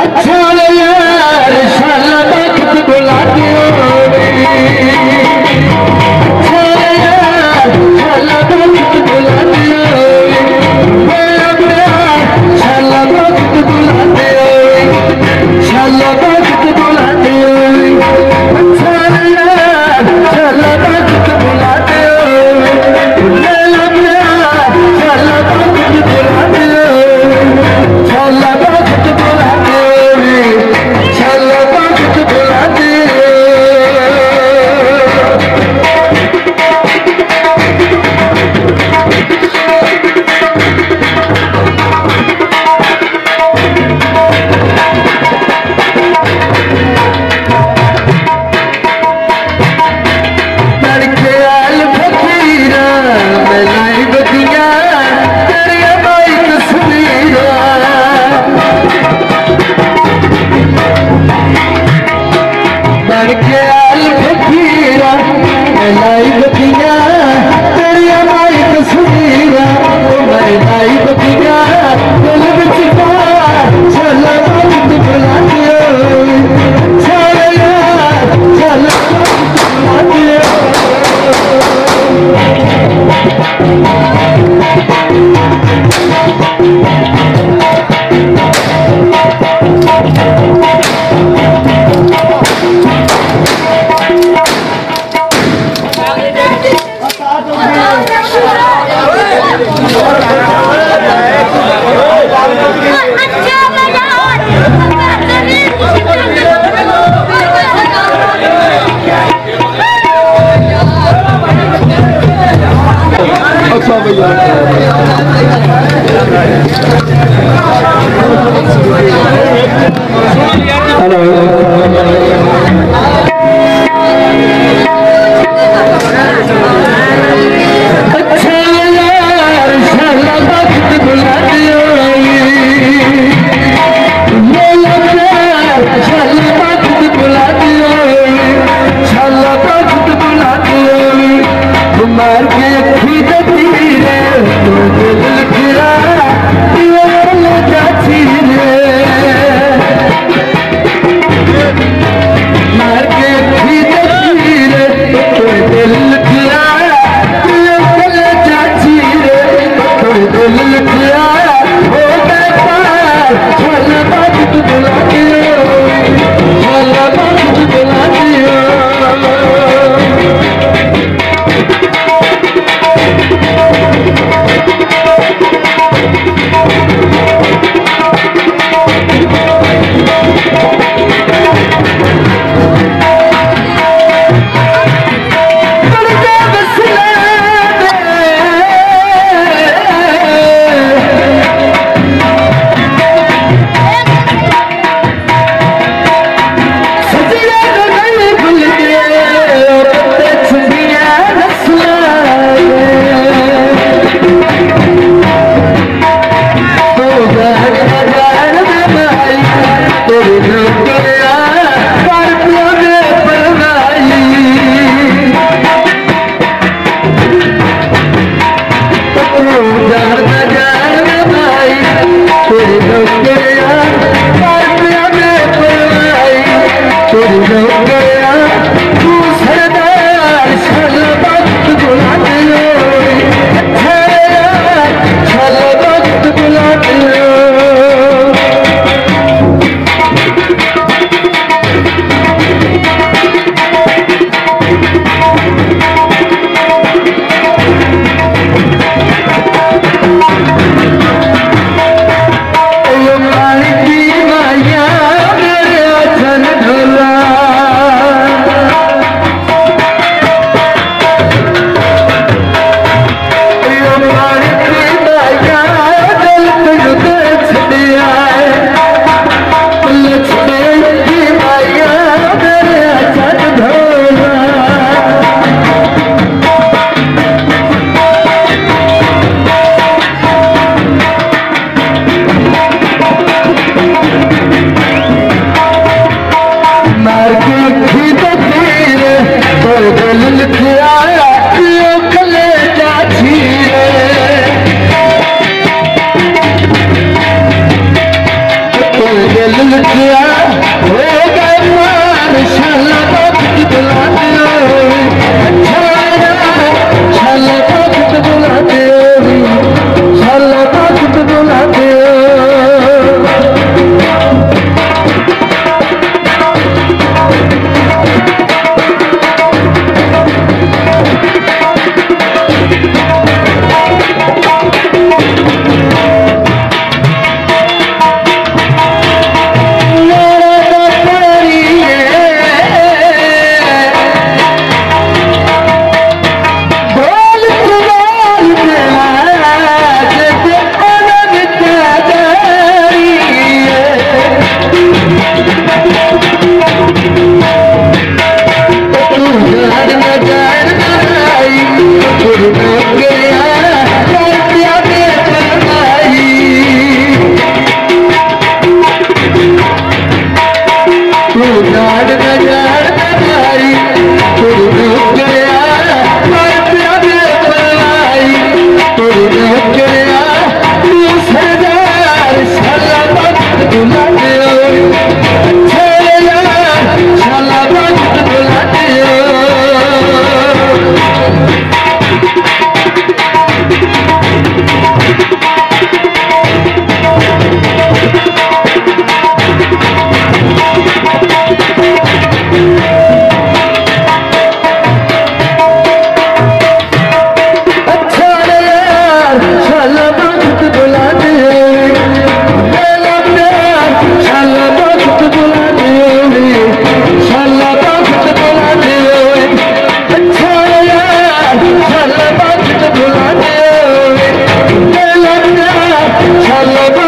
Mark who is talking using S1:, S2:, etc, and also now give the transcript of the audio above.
S1: अच्छा यार शाला वक्त बुलाते हो अच्छा यार शाला वक्त बुलाते हो शाला वक्त बुलाते हो शाला वक्त बुलाते हो अच्छा यार शाला वक्त बुलाते हो शाला वक्त बुलाते हो शाला वक्त बुलाते हो शाला वक्त बुलाते हो लड़के आल फकीरा मैं लाई बदिया तेरे माई तस्वीरा लड़के आल फकीरा मैं लाई बदिया तेरे माई तस्वीरा मैं लाई बदिया दिल विच चला वक्त बुलाते हो चला यार चला वक्त बुलाते हो अच्छा भैया हेलो अच्छा यार शाला वक्त बुलाते हो शाला वक्त बुलाते हो शाला वक्त बुलाते हो मार के अखी दती रे तो दिल फिरा दिल जाती रे मार के अखी दती रे तो दिल फिरा दिल जाती रे तो दिल फिरा हो बेटा शाला वक्त बुलाते हो शाला वक्त बुलाते हो दिल किया हो गए पार शाला वक्त बुलाते शाला वक्त बुलाते शाला वक्त बुलाते I love